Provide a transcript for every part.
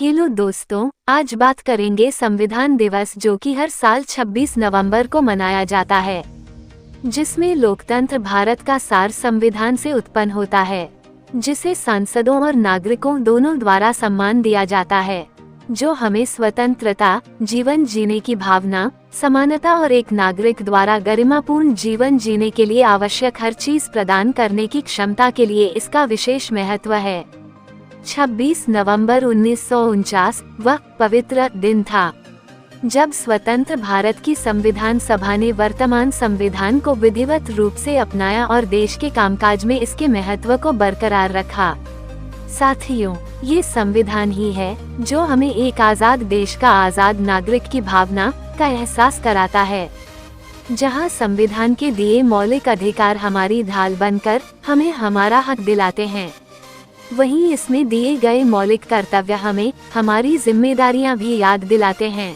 Hello दोस्तों, आज बात करेंगे संविधान दिवस जो कि हर साल 26 नवंबर को मनाया जाता है, जिसमें लोकतंत्र भारत का सार संविधान से उत्पन्न होता है, जिसे सांसदों और नागरिकों दोनों द्वारा सम्मान दिया जाता है, जो हमें स्वतंत्रता, जीवन जीने की भावना, समानता और एक नागरिक द्वारा गरिमापूर्ण जीवन जीने के लिए आवश्यक हर चीज प्रदान करने की क्षमता के लिए इसका विशेष महत्व है। 26 नवंबर 1949 वह पवित्र दिन था जब स्वतंत्र भारत की संविधान सभा ने वर्तमान संविधान को विधिवत रूप से अपनाया और देश के कामकाज में इसके महत्व को बरकरार रखा। साथियों, ये संविधान ही है जो हमें एक आजाद देश का आजाद नागरिक की भावना का एहसास कराता है, जहां संविधान के दिए मौलिक अधिकार हमारी ढाल बनकर हमें हमारा हक दिलाते हैं, वहीं इसमें दिए गए मौलिक कर्तव्य हमें हमारी जिम्मेदारियां भी याद दिलाते हैं।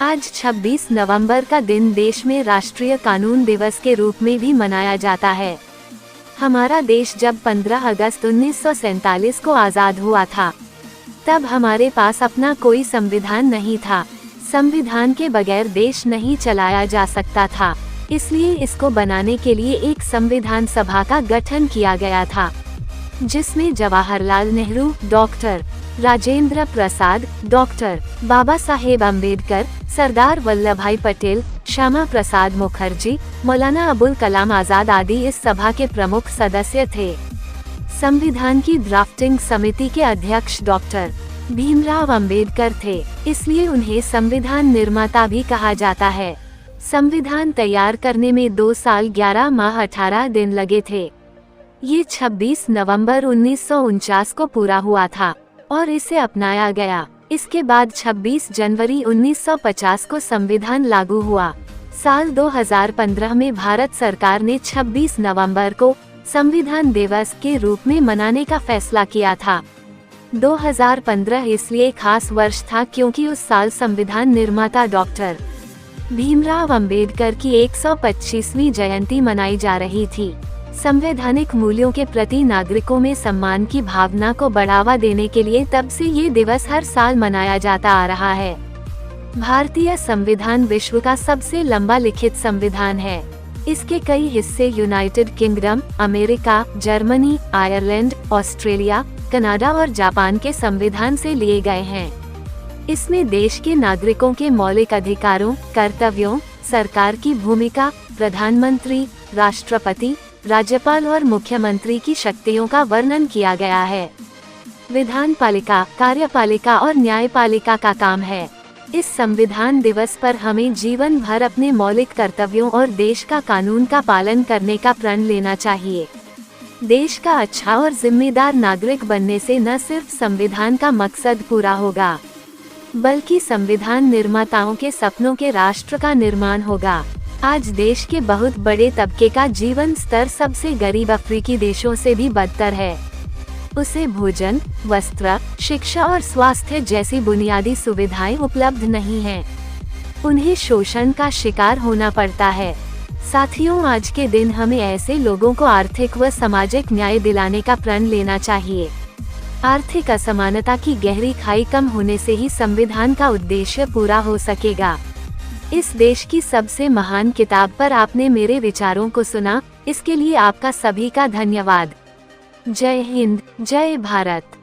आज 26 नवंबर का दिन देश में राष्ट्रीय कानून दिवस के रूप में भी मनाया जाता है। हमारा देश जब 15 अगस्त 1947 को आज़ाद हुआ था, तब हमारे पास अपना कोई संविधान नहीं था। संविधान के बगैर देश नहीं चलाया जा सकता था, इसलिए इसको बनाने के लिए एक संविधान सभा का गठन किया गया था, जिसमें जवाहरलाल नेहरू, डॉक्टर राजेंद्र प्रसाद, डॉक्टर बाबा साहेब अम्बेडकर, सरदार वल्लभ भाई पटेल, श्यामा प्रसाद मुखर्जी, मौलाना अबुल कलाम आजाद आदि इस सभा के प्रमुख सदस्य थे। संविधान की ड्राफ्टिंग समिति के अध्यक्ष डॉक्टर भीमराव अंबेडकर थे, इसलिए उन्हें संविधान निर्माता भी कहा जाता है। संविधान तैयार करने में 2 साल 11 माह 18 दिन लगे थे। ये 26 नवंबर 1949 को पूरा हुआ था और इसे अपनाया गया। इसके बाद 26 जनवरी 1950 को संविधान लागू हुआ। साल 2015 में भारत सरकार ने 26 नवंबर को संविधान दिवस के रूप में मनाने का फैसला किया था। 2015 इसलिए खास वर्ष था क्योंकि उस साल संविधान निर्माता डॉक्टर भीमराव अंबेडकर की 125वीं जयंती मनाई जा रही थी। संवैधानिक मूल्यों के प्रति नागरिकों में सम्मान की भावना को बढ़ावा देने के लिए तब से ये दिवस हर साल मनाया जाता आ रहा है। भारतीय संविधान विश्व का सबसे लंबा लिखित संविधान है। इसके कई हिस्से United kingdom, America, Germany, Ireland, Australia, Canada और जापान के संविधान से लिए गए हैं। इसमें देश के नागरिकों के मौलिक अधिकारों, कर्तव्यों, सरकार की भूमिका, प्रधानमंत्री, राष्ट्रपति, राज्यपाल और मुख्यमंत्री की शक्तियों का वर्णन किया गया है। विधानपालिका, कार्यपालिका और न्यायपालिका का काम है। इस संविधान दिवस पर हमें जीवन भर अपने मौलिक कर्तव्यों और देश का कानून का पालन करने का प्रण लेना चाहिए। देश का अच्छा और जिम्मेदार नागरिक बनने से न सिर्फ संविधान का मकसद पूरा होगा, बल्कि संविधान निर्माताओं के सपनों के राष्ट्र का निर्माण होगा। आज देश के बहुत बड़े तबके का जीवन स्तर सबसे गरीब अफ्रीकी देशों से भी बदतर है। उसे भोजन, वस्त्र, शिक्षा और स्वास्थ्य जैसी बुनियादी सुविधाएं उपलब्ध नहीं हैं। उन्हें शोषण का शिकार होना पड़ता है। साथियों, आज के दिन हमें ऐसे लोगों को आर्थिक व सामाजिक न्याय दिलाने का प्रण लेना चाहिए। आर्थिक असमानता की गहरी खाई कम होने से ही संविधान का उद्देश्य पूरा हो सकेगा। इस देश की सबसे महान किताब पर आपने मेरे विचारों को सुना, इसके लिए आपका सभी का धन्यवाद। जय हिंद, जय भारत।